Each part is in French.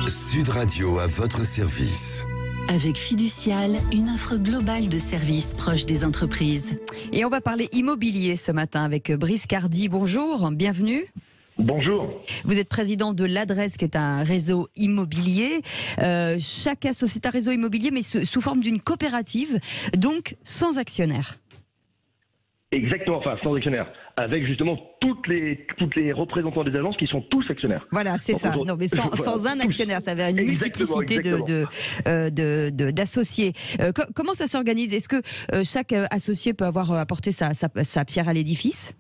Sud Radio à votre service. Avec Fiducial, une offre globale de services proches des entreprises. Et on va parler immobilier ce matin avec Brice Cardi. Bonjour, bienvenue. Bonjour. Vous êtes président de l'Adresse, qui est un réseau immobilier. C'est un réseau immobilier, mais sous forme d'une coopérative, donc sans actionnaire. Exactement, enfin sans actionnaire, avec justement toutes les représentants des agences qui sont tous actionnaires. Voilà, c'est ça. Non, mais sans un actionnaire, ça avait une multiplicité d'associés. Comment ça s'organise? Est-ce que chaque associé peut avoir apporté sa pierre à l'édifice?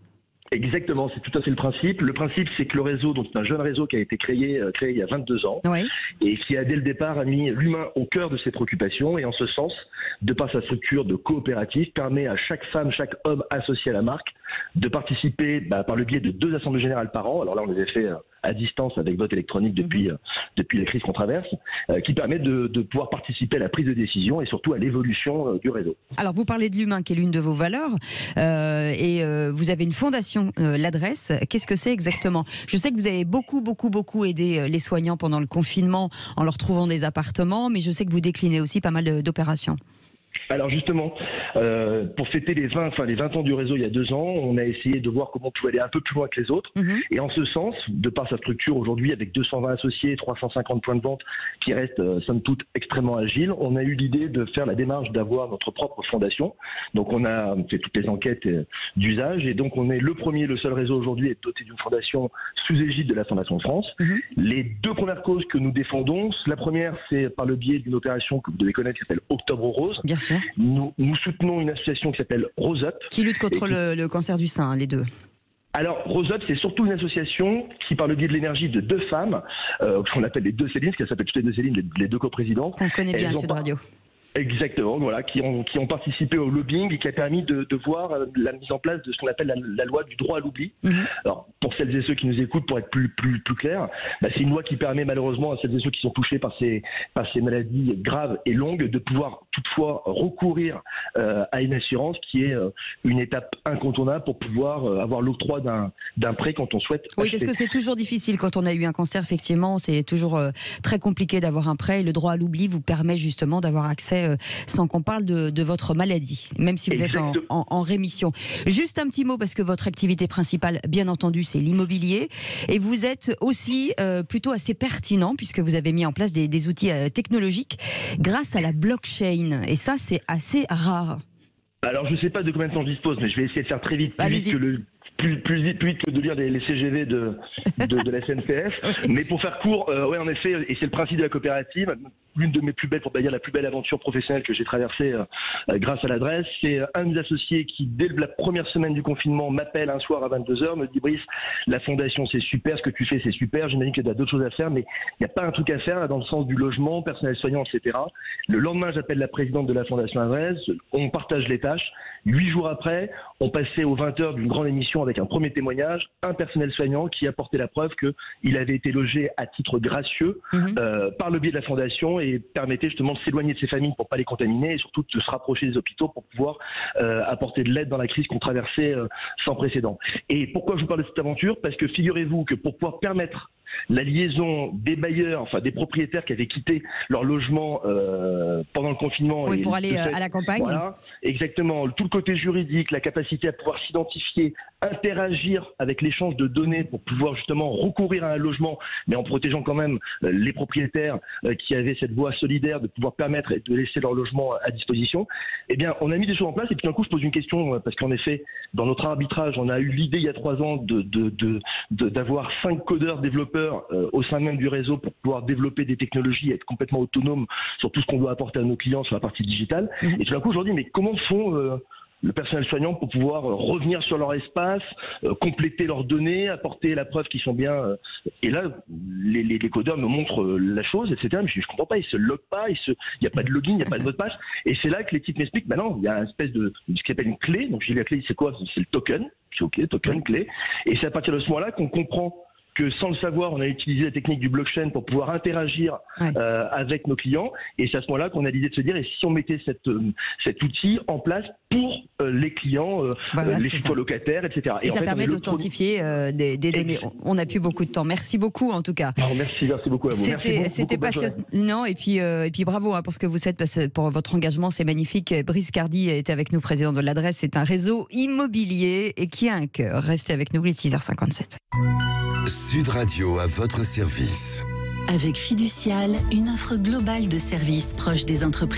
Exactement, c'est tout à fait le principe. Le principe, c'est que le réseau, donc c'est un jeune réseau qui a été créé il y a 22 ans, oui, et qui a dès le départ mis l'humain au cœur de ses préoccupations, et en ce sens, de par sa structure de coopérative, permet à chaque femme, chaque homme associé à la marque de participer par le biais de 2 assemblées générales par an. Alors là, on les a fait à distance avec vote électronique depuis la crise qu'on traverse, qui permet de pouvoir participer à la prise de décision et surtout à l'évolution du réseau. Alors vous parlez de l'humain qui est l'une de vos valeurs et vous avez une fondation, l'Adresse. Qu'est-ce que c'est exactement? Je sais que vous avez beaucoup aidé les soignants pendant le confinement en leur trouvant des appartements, mais je sais que vous déclinez aussi pas mal d'opérations. Alors justement, pour fêter les 20 ans du réseau il y a 2 ans, on a essayé de voir comment on pouvait aller un peu plus loin que les autres. Et en ce sens, de par sa structure aujourd'hui avec 220 associés, 350 points de vente qui restent somme toute extrêmement agiles, on a eu l'idée de faire la démarche d'avoir notre propre fondation. Donc on a fait toutes les enquêtes d'usage et donc on est le seul réseau aujourd'hui à être doté d'une fondation sous égide de la Fondation de France. Les 2 premières causes que nous défendons, la première c'est par le biais d'une opération que vous devez connaître qui s'appelle Octobre Rose. Bien sûr. Nous soutenons une association qui s'appelle Rose Up. Qui lutte contre le cancer du sein, les 2. Alors, Rose Up, c'est surtout une association qui, par le biais de l'énergie de 2 femmes, qu'on appelle les 2 Célines, qui s'appellent toutes les 2 Célines, les 2 coprésidentes. Qu'on connaît bien à Sud Radio. Exactement, voilà, qui ont participé au lobbying et qui a permis de voir la mise en place de ce qu'on appelle la loi du droit à l'oubli. Alors, pour celles et ceux qui nous écoutent, pour être plus clair, c'est une loi qui permet malheureusement à celles et ceux qui sont touchés par ces maladies graves et longues de pouvoir toutefois recourir à une assurance qui est une étape incontournable pour pouvoir avoir l'octroi d'un prêt quand on souhaite Oui, acheter. parce que c'est toujours difficile quand on a eu un cancer, effectivement, c'est toujours très compliqué d'avoir un prêt et le droit à l'oubli vous permet justement d'avoir accès sans qu'on parle de votre maladie, même si vous êtes en rémission. Juste un petit mot, parce que votre activité principale, bien entendu, c'est l'immobilier, et vous êtes aussi plutôt assez pertinent, puisque vous avez mis en place des outils technologiques grâce à la blockchain, et ça, c'est assez rare. Alors, je ne sais pas de combien de temps je dispose, mais je vais essayer de faire très vite, plus vite que de lire les CGV de la SNCF. Mais pour faire court, ouais, en effet, et c'est le principe de la coopérative, l'une de mes plus belles, pour pas dire la plus belle aventure professionnelle que j'ai traversée grâce à l'Adresse, c'est un de mes associés qui, dès la première semaine du confinement, m'appelle un soir à 22h, me dit: Brice, la fondation c'est super, ce que tu fais c'est super, j'imagine qu'il y a d'autres choses à faire, mais il n'y a pas un truc à faire là, dans le sens du logement, personnel soignant, etc. Le lendemain, j'appelle la présidente de la Fondation Adresse, on partage les tâches. 8 jours après, on passait aux 20h d'une grande émission avec un premier témoignage, un personnel soignant qui apportait la preuve qu'il avait été logé à titre gracieux par le biais de la Fondation et permettait justement de s'éloigner de ses familles pour ne pas les contaminer et surtout de se rapprocher des hôpitaux pour pouvoir apporter de l'aide dans la crise qu'on traversait sans précédent. Et pourquoi je vous parle de cette aventure? Parce que figurez-vous que pour pouvoir permettre la liaison des bailleurs, enfin des propriétaires qui avaient quitté leur logement pendant le confinement. Oui, pour aller à la campagne. Voilà, exactement. Tout le côté juridique, la capacité à pouvoir s'identifier, interagir avec l'échange de données pour pouvoir justement recourir à un logement, mais en protégeant quand même les propriétaires qui avaient cette voie solidaire de pouvoir permettre de laisser leur logement à disposition. Eh bien, on a mis des choses en place et puis d'un coup, je pose une question parce qu'en effet, dans notre arbitrage, on a eu l'idée il y a 3 ans d'avoir 5 codeurs développeurs au sein même du réseau pour pouvoir développer des technologies et être complètement autonome sur tout ce qu'on doit apporter à nos clients sur la partie digitale. Et tout d'un coup, aujourd'hui, mais comment font le personnel soignant pour pouvoir revenir sur leur espace, compléter leurs données, apporter la preuve qu'ils sont bien... Et là, les codeurs me montrent la chose, etc. Mais je ne comprends pas, ils ne se loguent pas, il n'y a pas de login, il n'y a pas de mot de passe. Et c'est là que les types m'expliquent, non, il y a une espèce de ce qu'on appelle une clé. Donc j'ai dit la clé, c'est quoi? C'est le token. Je dis OK, token, clé. Et c'est à partir de ce moment-là qu'on comprend que sans le savoir, on a utilisé la technique du blockchain pour pouvoir interagir avec nos clients. Et c'est à ce moment-là qu'on a l'idée de se dire, et si on mettait cet outil en place pour les clients, les futurs locataires, etc. Et ça permet d'authentifier des données. On n'a plus beaucoup de temps. Merci beaucoup en tout cas. Merci beaucoup à vous. C'était passionnant et puis bravo pour ce que vous faites, pour votre engagement, c'est magnifique. Brice Cardy était avec nous, président de l'Adresse. C'est un réseau immobilier et qui a un cœur. Restez avec nous, il est 6h57. Sud Radio à votre service. Avec Fiducial, une offre globale de services proches des entreprises.